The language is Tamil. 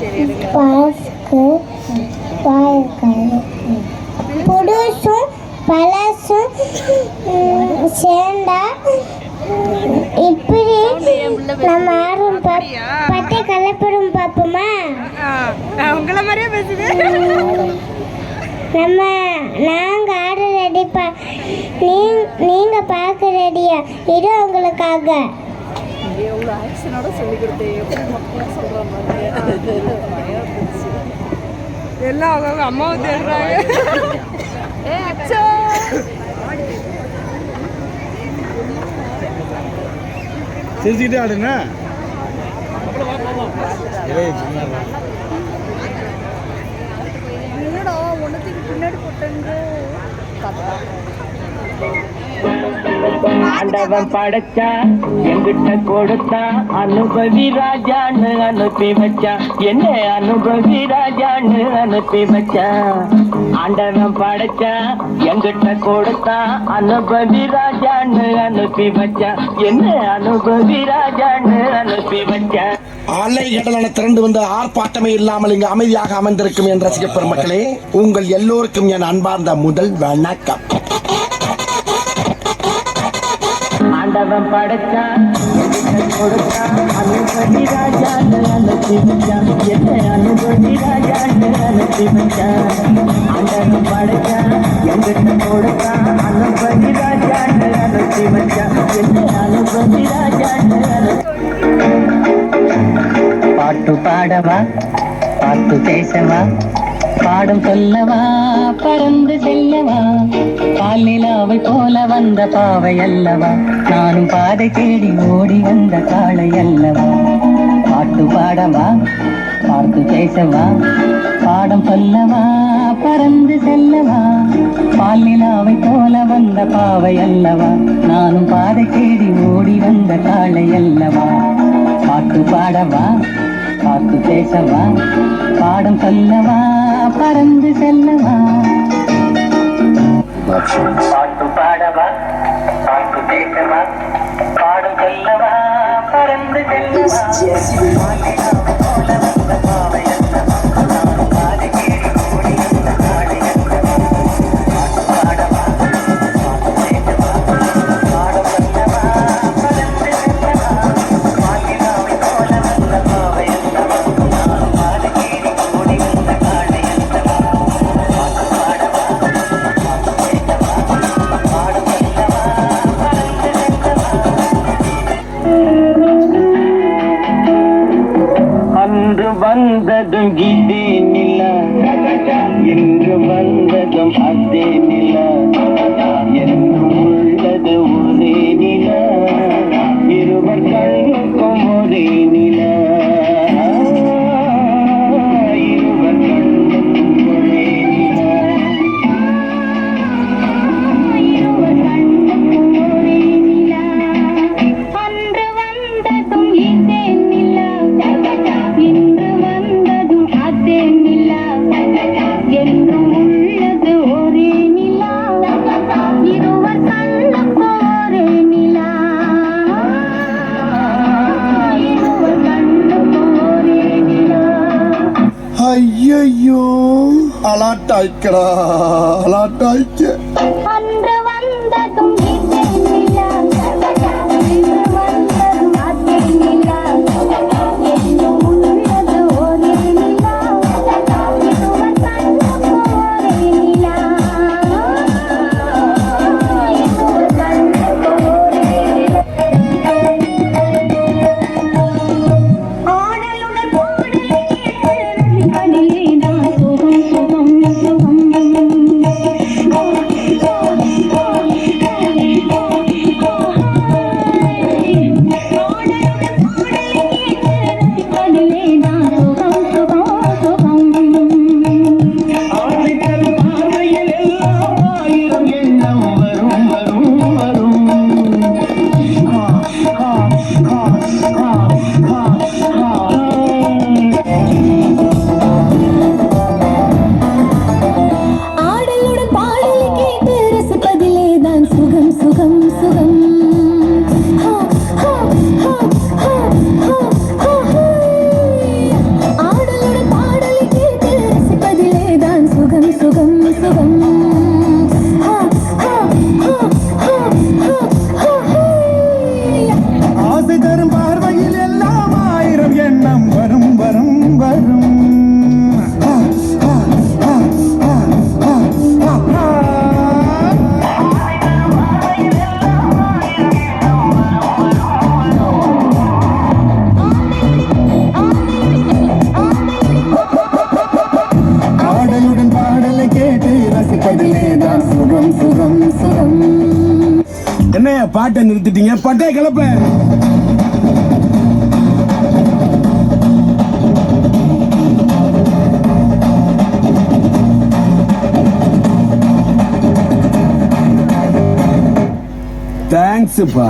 பாஸ்க்கு வாழைக்காய் புதுசும் பழசும் சேர்ந்தா இப்படி நம்ம ஆடும் பட்டை கலப்படும் பார்ப்போமா? உங்களை மாதிரியே பேசுது. நாங்கள் ஆட ரெடி நீங்கள் பார்க்க ரெடியா? இது உங்களுக்காக. எவ்வளோ ஆக்ஷனோட சொல்லி கொடுத்தேன். எப்படி மக்கள் சொல்கிற மாதிரி எல்லாம் அவங்க அம்மாவை தேடுறாங்க. சிரிச்சுக்கிட்டே ஆடுங்க. என்னடா ஒன்றுத்துக்கு பின்னாடி போட்டேங்க. ஆண்டவன் படைச்சா எங்கிட்ட கொடுத்தா அனுபவி ராஜான்னு அனுப்பி வச்சா. என்ன அனுபவி ராஜான்னு அனுப்பி வச்சா. ஆண்டவன் படைச்சா எங்கிட்ட கொடுத்தா அனுபவி ராஜான்னு அனுப்பி வச்சா. என்ன அனுபவி ராஜான்னு அனுப்பி வச்சா. அலை கடலான திரண்டு வந்து ஆர்ப்பாட்டமே இல்லாமல் இங்கு அமைதியாக அமர்ந்திருக்கும் என் ரசிக பெருமக்களே, உங்கள் எல்லோருக்கும் என் அன்பார்ந்த முதல் வணக்கம். ஆண்டவன் படைச்சா கொடுத்தா அனுபவி ராஜான்னு அனுப்பி வச்சா. என்ன அனுபவி ராஜான்னு அனுப்பி வச்சா. ஆண்டவன் படைச்சா எங்கிட்ட கொடுத்தா அனுபவி ராஜான்னு அனுப்பி வச்சா. என்ன அனுபவி ராஜான்னு பாட்டு பாடவா பாட்டு பேசவா பாடும் சொல்லவா பறந்து செல்லவா. பால் நிலாவை போல வந்த பாவை அல்லவா. நானும் பாதை தேடி ஓடி வந்த காளை அல்லவா. பாட்டு பாடவா பாட்டு பேசவா பாடம் சொல்லவா பறந்து செல்லவா. பால் நிலாவை போல வந்த பாவை அல்லவா. நானும் பாதை தேடி ஓடி வந்த காளை அல்லவா. பாட்டு பாடவா பாட்டு பேசவா பாடம் சொல்லவா பறந்து செல்லவா. பாட்டு பாடவா பாட்டு பேசவா பாடம் சொல்லவா பறந்து செல்லவா. போல வந்த பாவை அல்லவா. நானும் பாதை தேடி ஓடி வந்த காளை அல்லவா. பாட்டு பாடவா பாட்டு பேசவா பாடம் சொல்லவா பறந்து செல்லவா. பாலினாவை போல வந்த பாவை அல்லவா. நானும் பாதை தேடி ஓடி வந்த காளை அல்லவா. பாட்டு பாடவா பாட்டு பேசவா பாடம் சொல்லவா பறந்து செல்லவா. அன்று வந்ததும் இதே நிலா, இன்று வந்ததும் அதே நிலா. என்றும் உள்ளது ஒரே நிலா, இருவர் கண்ணுக்கும் ஒரே நிலா. இருவர் கண்ணுக்கும் ஒரே நிலா. இருவர் கண்ணுக்கும் ஒரே நிலா. அன்று வந்ததும் இதே நிலா, இன்று வந்ததும் அதே நிலா. என்றும் உள்ளது ஒரே நிலா, இருவர் கண்ணுக்கும் ஒரே நிலா. இருவர் கண்ணுக்கும் ஒரே நிலா. ஐயோ அலாட்டாய்க்கடா அலாட்டாய்க்க. அன்று வந்ததும் இதே நிலா, இன்று வந்ததும் அதே நிலா. என்றும் உள்ளது ஒரே நிலா, இருவர் கண்ணுக்கும் ஒரே நிலா. இருவர் கண்ணுக்கும் ஒரே நிலா. ஆடலுடன் பாடலே கனியே நான் சுகம் சுகம் சுகம். பாட்டை நிறுத்திட்டீங்க. பட்டே கிளப்ப. தேங்க்ஸ்ப்பா.